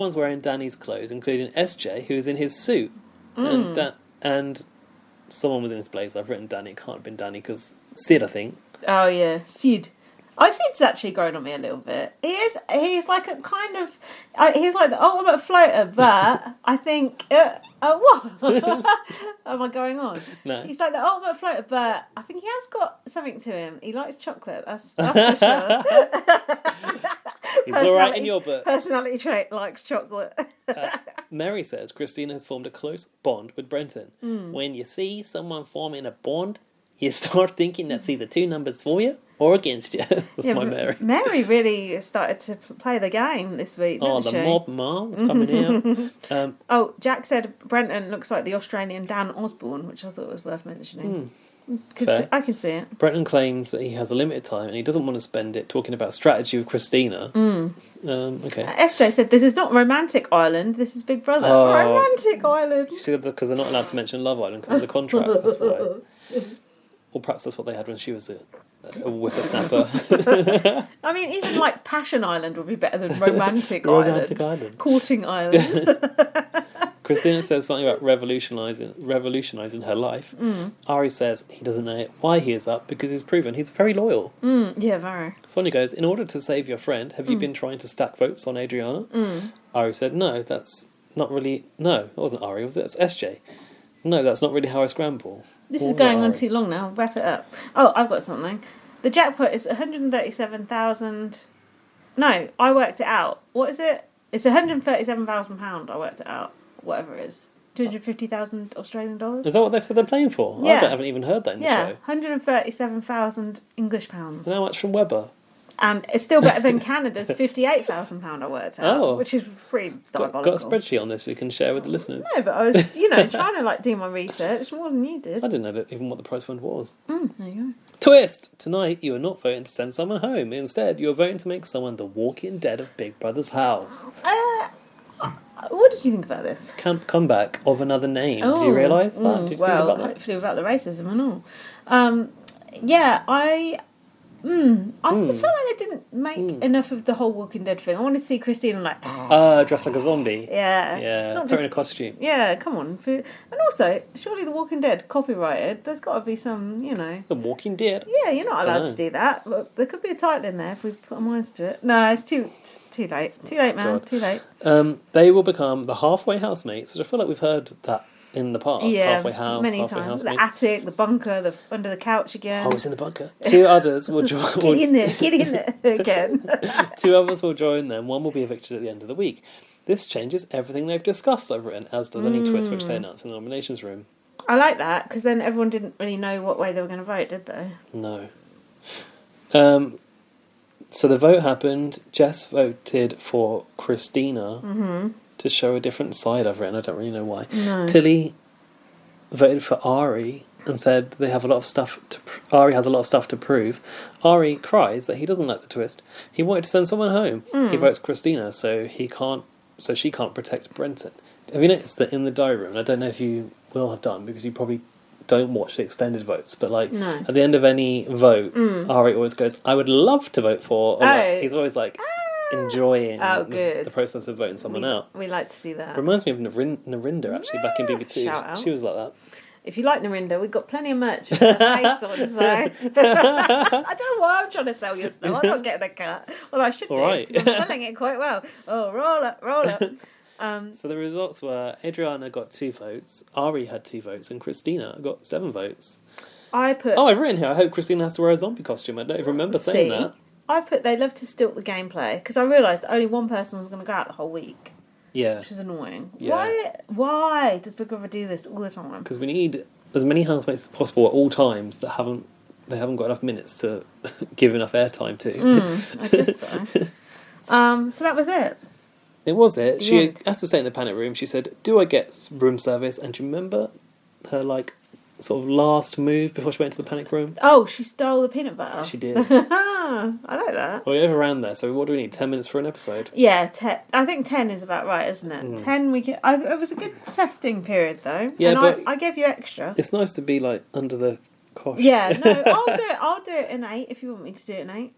Everyone's wearing Danny's clothes, including SJ, who is in his suit. And someone was in his blazer. I've written Danny. It can't have been Danny because Sid, I think. Oh, yeah. Sid. Sid's actually grown on me a little bit. He's like a kind of... he's like the ultimate floater, but I think... what? Am I going on? No. He's like the ultimate floater, but I think he has got something to him. He likes chocolate, that's for sure. He's all right in your book. Personality trait, likes chocolate. Mary says Christina has formed a close bond with Brenton. When you see someone forming a bond, you start thinking that's either two numbers for you or against you. That's my Mary. Mary really started to play the game this week, didn't she? Mob mom's coming out. Jack said Brenton looks like the Australian Dan Osborne, which I thought was worth mentioning. I can see it. Brenton claims that he has a limited time and he doesn't want to spend it talking about strategy with Christina. Okay. SJ said, this is not Romantic Island, this is Big Brother. Romantic Island! You see, because they're not allowed to mention Love Island because of the contract, that's why. Or perhaps that's what they had when she was a whippersnapper. I mean, even like Passion Island would be better than Romantic Island. Romantic Island. Courting Island. Christina says something about revolutionising her life. Ari says he doesn't know why he is up because he's proven he's very loyal. Yeah, very. Sonia goes, in order to save your friend, have you been trying to stack votes on Adriana? Ari said, no, that's not really... No, it wasn't Ari, was it? It's SJ. No, that's not really how I scramble. This is going on too long now. Wrap it up. Oh, I've got something. The jackpot is 137,000... No, I worked it out. What is it? It's £137,000. I worked it out. Whatever it is. 250,000 Australian dollars. Is that what they've said they're playing for? Yeah. I haven't even heard that in the show. 137,000 English pounds. And how much from Weber? And it's still better than Canada's £58,000 I worked out, which is pretty diabolical. Got a spreadsheet on this we can share with the listeners. No, but I was, trying to do my research more than you did. I didn't know even what the prize fund was. There you go. Twist! Tonight you are not voting to send someone home. Instead, you are voting to make someone the Walking Dead of Big Brother's house. What did you think about this? Comeback of another name. Did you realise that? Did you think about that? Hopefully without the racism and all. I just felt like they didn't make enough of the whole Walking Dead thing. I want to see Christina dressed like a zombie. Yeah. Not just in a costume. Yeah, come on. And also, surely the Walking Dead copyrighted. There's got to be some, The Walking Dead. Yeah, you're not allowed to do that. But there could be a title in there if we put our minds to it. No, it's too late. Too late, man. God. Too late. They will become the halfway housemates, which I feel like we've heard that in the past. Yeah, halfway house, many halfway times. housemate. The attic, the bunker, under the couch again. Oh, it's in the bunker. Two others will join. Get in there again. Two others will join them. One will be evicted at the end of the week. This changes everything they've discussed, I've written, as does any twist which they announced in the nominations room. I like that, because then everyone didn't really know what way they were going to vote, did they? No. So the vote happened. Jess voted for Christina to show a different side, I've written. I don't really know why. No. Tilly voted for Ari and said they have a lot of stuff Ari has a lot of stuff to prove. Ari cries that he doesn't like the twist. He wanted to send someone home. He votes Christina, so she can't protect Brenton. Have you noticed that in the diary room? I don't know if you will have done because you probably don't watch the extended votes, but at the end of any vote, Ari always goes, "I would love to vote for." Or he's always like enjoying the process of voting someone out. We like to see that. Reminds me of Narinda actually back in BBC. She was like that. If you like Narinda, we've got plenty of merch with her face on, so I don't know why I'm trying to sell you stuff. I'm not getting a cut. Well, I should do, because I'm selling it quite well. Oh, roll up. So the results were Adriana got 2 votes, Ari had 2 votes, and Christina got 7 votes. I've written here, I hope Christina has to wear a zombie costume. I don't even remember saying that. I put they love to stilt the gameplay, because I realised only one person was going to go out the whole week. Yeah. Which is annoying. Yeah. Why does Big Brother do this all the time? Because we need as many housemates as possible at all times that they haven't got enough minutes to give enough airtime to. I guess so. So that was it. It was it. She has to stay in the panic room. She said, "Do I get room service?" And do you remember her sort of last move before she went to the panic room? Oh, she stole the peanut butter. She did. I like that. Well, we're around there. So what do we need? 10 minutes for an episode? Yeah, I think 10 is about right, isn't it? 10 we get. It was a good testing period though. Yeah, and but I gave you extra. It's nice to be under the cosh. Yeah, no, I'll do it in 8 if you want me to do it in 8.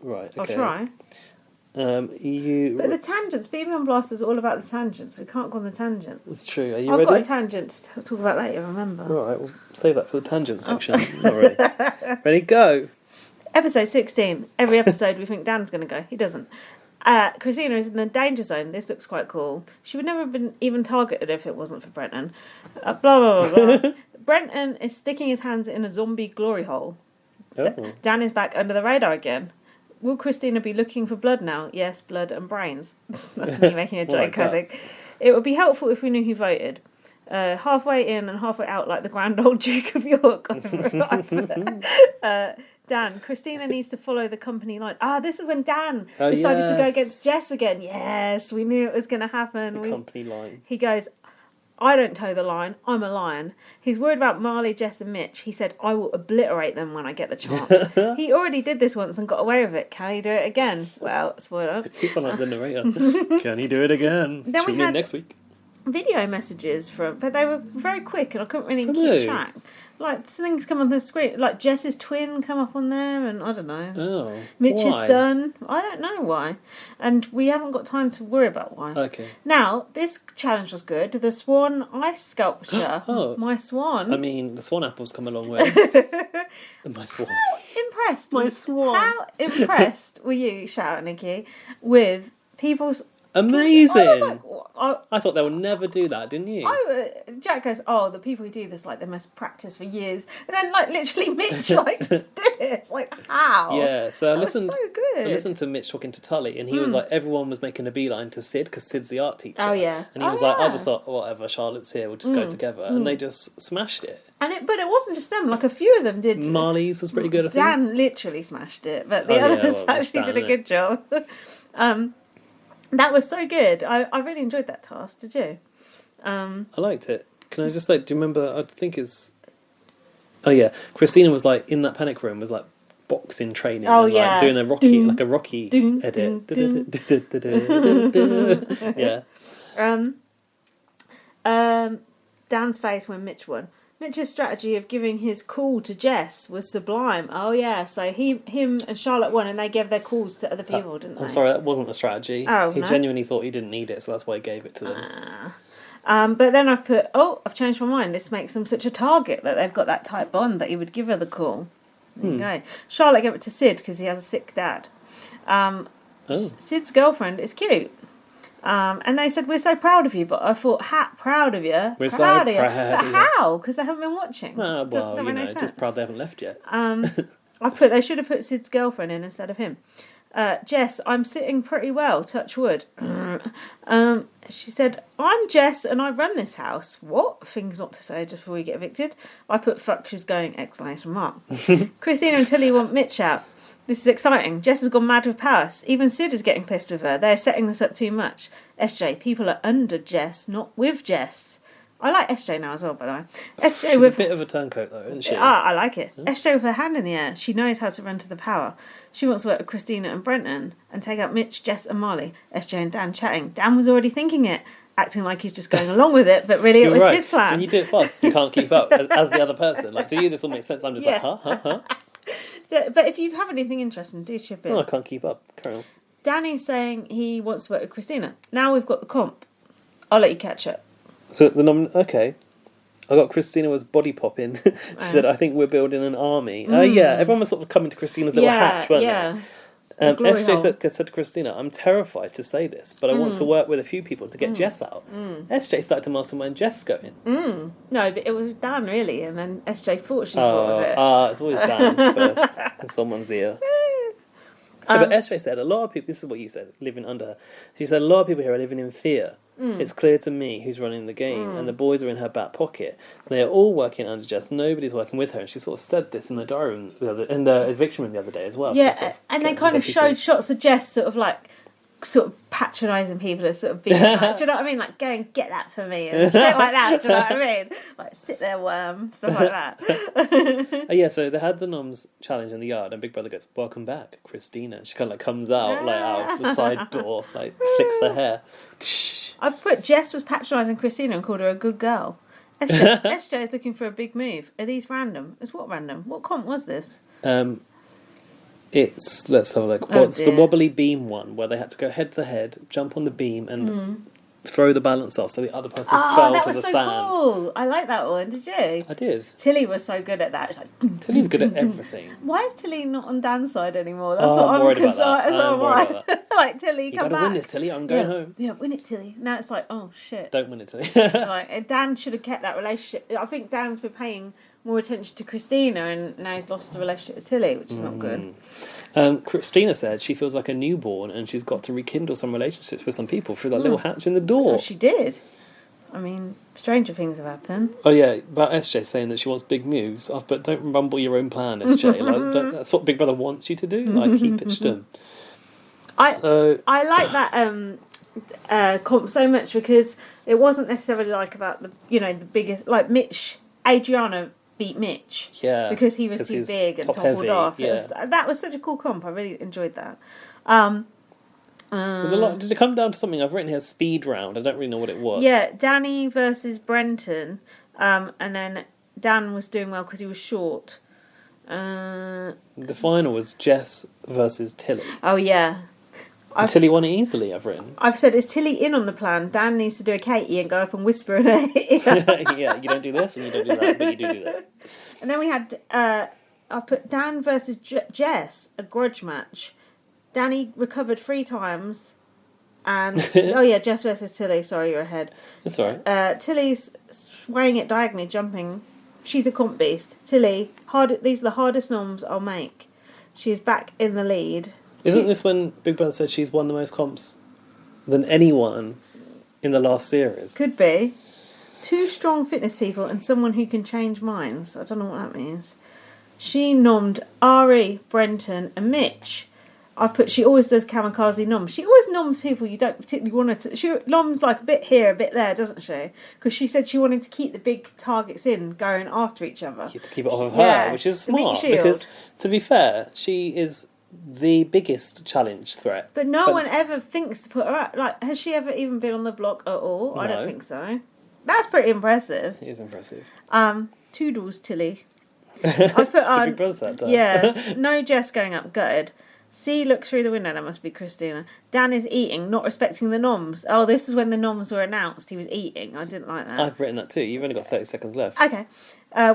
Right. Okay. I'll try. But the tangents, Beaver and Blast is all about the tangents. We can't go on the tangents. It's true. Are you I've ready? got a tangent to talk about later, remember. All right, we'll save that for the tangent section. Not really. Ready, go. Episode 16. Every episode we think Dan's going to go. He doesn't. Christina is in the danger zone. This looks quite cool. She would never have been even targeted if it wasn't for Brenton. Blah, blah, blah, blah. Brenton is sticking his hands in a zombie glory hole. Oh. Dan is back under the radar again. Will Christina be looking for blood now? Yes, blood and brains. That's me making a joke, I think. It would be helpful if we knew who voted. Halfway in and halfway out, like the grand old Duke of York. Dan, Christina needs to follow the company line. This is when Dan decided to go against Jess again. Yes, we knew it was going to happen. The company line. He goes, I don't toe the line. I'm a lion. He's worried about Marley, Jess and Mitch. He said, I will obliterate them when I get the chance. He already did this once and got away with it. Can he do it again? Well, spoiler. He's like the narrator. Can he do it again? Then we had next week. Video messages but they were very quick and I couldn't really keep track. Like things come on the screen, like Jess's twin come up on there, and I don't know. Oh, Mitch's why? son. I don't know why, and we haven't got time to worry about why. Okay. Now this challenge was good. The swan ice sculpture. My swan. I mean, the swan apple's come a long way. My swan. How impressed? My swan. How impressed were you, Shout and Nikki, with people's? Amazing! I was like, I thought they would never do that, didn't you? Jack goes, the people who do this, like, they must practice for years. And then, like, literally Mitch, like, just did it. It's like, how? Yeah, so I listened to Mitch talking to Tully, and he was like, everyone was making a beeline to Sid, because Sid's the art teacher. Oh, yeah. And he was like, I just thought, whatever, Charlotte's here, we'll just go together. And they just smashed it. But it wasn't just them, like, a few of them did. Marley's was pretty good, I think. Dan literally smashed it, but the others actually did a good job. That was so good. I really enjoyed that task. Did you? I liked it. Can I just say, do you remember, I think it's... Oh, yeah. Christina was, like, in that panic room, was, like, boxing training. And, like, doing a Rocky edit. Yeah. Dan's face when Mitch won. Mitch's strategy of giving his call to Jess was sublime. Oh yeah, so him and Charlotte won, and they gave their calls to other people, didn't they? I'm sorry, that wasn't a strategy. He genuinely thought he didn't need it, so that's why he gave it to them. But then I've changed my mind. This makes them such a target that they've got that tight bond that he would give her the call. There you go. Charlotte gave it to Sid because he has a sick dad. Sid's girlfriend is cute. And they said, we're so proud of you, but I thought, proud of you? We're proud of you. But how? Because they haven't been watching. Just proud they haven't left yet. They should have put Sid's girlfriend in instead of him. Jess, I'm sitting pretty well, touch wood. She said, I'm Jess and I run this house. What? Things not to say just before we get evicted. I put fuck she's going, exclamation mark. Christina and Tilly want Mitch out. This is exciting. Jess has gone mad with Paris. Even Sid is getting pissed with her. They're setting this up too much. SJ, people are under Jess, not with Jess. I like SJ now as well, by the way. She's a bit of a turncoat, though, isn't she? I like it. Yeah. SJ with her hand in the air. She knows how to run to the power. She wants to work with Christina and Brenton and take out Mitch, Jess and Marley. SJ and Dan chatting. Dan was already thinking it, acting like he's just going along with it, but really it was his plan. When you do it fast, you can't keep up as the other person. Like, to you, this all makes sense. I'm just like, huh? Yeah, but if you have anything interesting, do chip in. I can't keep up. Carry on. Danny's saying he wants to work with Christina. Now we've got the comp. I'll let you catch up. So okay. I got Christina was body popping. She said, I think we're building an army. Yeah, everyone was sort of coming to Christina's little hatch, weren't they? SJ said to Christina, I'm terrified to say this, but I want to work with a few people to get Jess out. SJ started to mastermind Jess going. No, but it was Dan, really, and then SJ thought she thought of it. It's always Dan first in someone's ear. But SJ said, a lot of people, this is what you said, living under her. She said, a lot of people here are living in fear. It's clear to me who's running the game, and the boys are in her back pocket. They are all working under Jess. Nobody's working with her. And she sort of said this in the diary room, in the eviction room the other day as well. Yeah, and they kind of showed shots of Jess sort of patronising people as sort of being like, do you know what I mean? Like, go and get that for me and shit like that, do you know what I mean? Like, sit there, worm, stuff like that. So they had the noms challenge in the yard and Big Brother goes, welcome back, Christina. She kind of comes out, out of the side door, flicks her hair. I put Jess was patronising Christina and called her a good girl. SJ is looking for a big move. Are these random? It's what random? What comp was this? It's, let's have a look. Oh, What's the dear. wobbly beam one, where they had to go head to head, jump on the beam, and throw the balance off, so the other person Oh, fell that to was the so sand. cool. I like that one. Did you? I did. Tilly was so good at that. It's like, Tilly's good at everything. why is Tilly not on Dan's side anymore? That's Oh, what I'm I'm worried about concerned. that. That's I'm what worried I'm about that. like, Tilly, You come gotta back. win this, Tilly. I'm going home. Yeah, win it, Tilly. Now it's like, oh shit. Don't win it, Tilly. Like Dan should have kept that relationship. I think Dan's been paying more attention to Christina, and now he's lost the relationship with Tilly, which is not good. Christina said she feels like a newborn, and she's got to rekindle some relationships with some people through that little hatch in the door. Well, she did. I mean, stranger things have happened. Oh yeah, about SJ saying that she wants big moves. But don't rumble your own plan, SJ. Like, that's what Big Brother wants you to do. Like, keep it stum. I like that comp so much, because it wasn't necessarily like about the biggest, like Mitch. Adriana beat Mitch, because he was too big and toppled heavy, off. yeah. That was such a cool comp. I really enjoyed that. Did it come down to something I've written here? Speed round. I don't really know what it was. Yeah, Danny versus Brenton, and then Dan was doing well because he was short. The final was Jess versus Tilly. Oh yeah. And Tilly won it easily, I've written. I've said, is Tilly in on the plan? Dan needs to do a Katie and go up and whisper in her ear. Yeah, you don't do this and you don't do that, but you do this. And then we had, I put Dan versus Jess, a grudge match. Danny recovered 3 times. And, Jess versus Tilly. Sorry, you're ahead. That's all right. Tilly's swaying it diagonally, jumping. She's a comp beast. Tilly, these are the hardest noms I'll make. She's back in the lead. Isn't this when Big Brother said she's won the most comps than anyone in the last series? Could be. 2 strong fitness people and someone who can change minds. I don't know what that means. She nommed Ari, Brenton and Mitch. I've put, she always does kamikaze noms. She always noms people you don't particularly want to... She noms like a bit here, a bit there, doesn't she? Because she said she wanted to keep the big targets in, going after each other. You have to keep it off of her, which is smart. Because, to be fair, she is the biggest challenge threat. But no one ever thinks to put her out. Like, has she ever even been on the block at all? No. I don't think so. That's pretty impressive. It is impressive. Toodles, Tilly. I put on... Big Brother that time. Yeah. No Jess going up. Gutted. C looks through the window. That must be Christina. Dan is eating, not respecting the noms. Oh, this is when the noms were announced. He was eating. I didn't like that. I've written that too. You've only got 30 seconds left. Okay.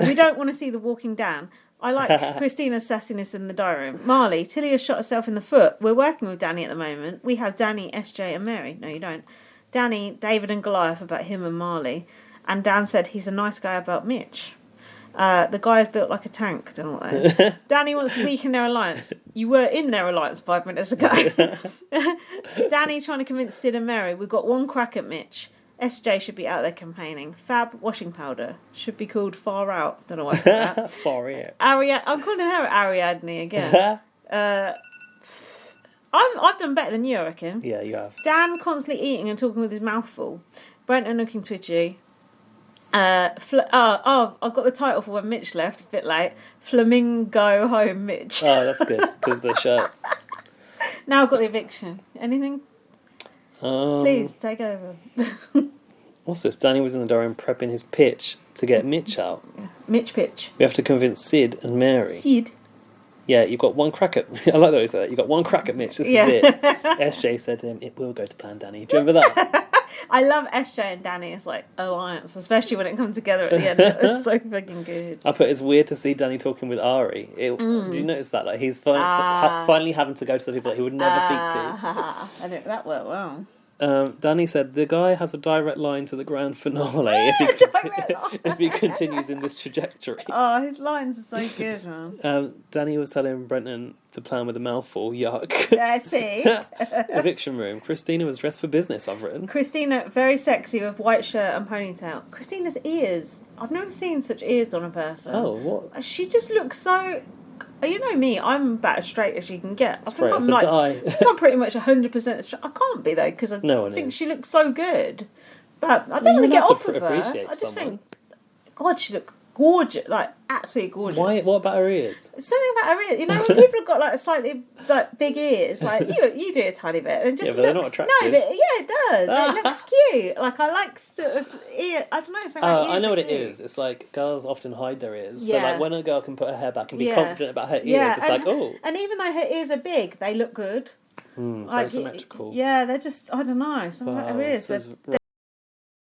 We don't want to see the walking Dan. I like Christina's sassiness in the diary room. Marley, Tilly has shot herself in the foot. We're working with Danny at the moment. We have Danny, SJ and Mary. No, you don't. Danny, David and Goliath about him and Marley. And Dan said he's a nice guy about Mitch. The guy is built like a tank. Don't know what that is. Danny wants to weaken their alliance. You were in their alliance 5 minutes ago. Danny trying to convince Sid and Mary. We've got one crack at Mitch. SJ should be out there campaigning. Fab washing powder should be called Far Out. Don't know why I put that. Far Out. I'm calling her Ariadne again. I've done better than you, I reckon. Yeah, you have. Dan constantly eating and talking with his mouth full. Brenton looking twitchy. I've got the title for when Mitch left. A bit late. Flamingo Home Mitch. Oh, that's good because the shirts. Now I've got the eviction. Anything? Please take over. What's this? Danny was in the diary prepping his pitch to get Mitch out. Mitch pitch. We have to convince Sid and Mary. Sid. Yeah, you've got one crack at... I like that he said that. You've got one crack at Mitch. This is it. SJ said to him, it will go to plan, Danny. Do you remember that? I love SJ and Danny as like alliance, especially when it comes together at the end. It's so fucking good. I put, it's weird to see Danny talking with Ari. Do you notice that? Like, he's finally having to go to the people that he would never speak to. I think that worked well. Danny said the guy has a direct line to the grand finale if he continues in this trajectory. Oh, his lines are so good, man. Danny was telling Brenton the plan with a mouthful. Yuck. Yeah, see? Eviction room. Christina was dressed for business, I've written. Christina, very sexy with white shirt and ponytail. Christina's ears. I've never seen such ears on a person. Oh, what? She just looks so... You know me, I'm about as straight as you can get. Straight as a die. die. I think I'm pretty much 100% straight. I can't be though because I think she looks so good. But I don't want to get off of her. I just think, God, she looked gorgeous, like absolutely gorgeous. Why? What about her ears? Something about her ears. You know, when people have got like slightly like big ears, like you do a tiny bit, and it just Yeah, but they're looks, not attractive. No, but yeah, it does. It looks cute. Like I like sort of ear. I don't know. Something like I know what ears it is. It's like girls often hide their ears. Yeah. So like when a girl can put her hair back and be Yeah. confident about her ears, Yeah, it's like, oh, and even though her ears are big, they look good. very Like, symmetrical. Yeah, they're just I don't know. Something about her Wow, ears. says They're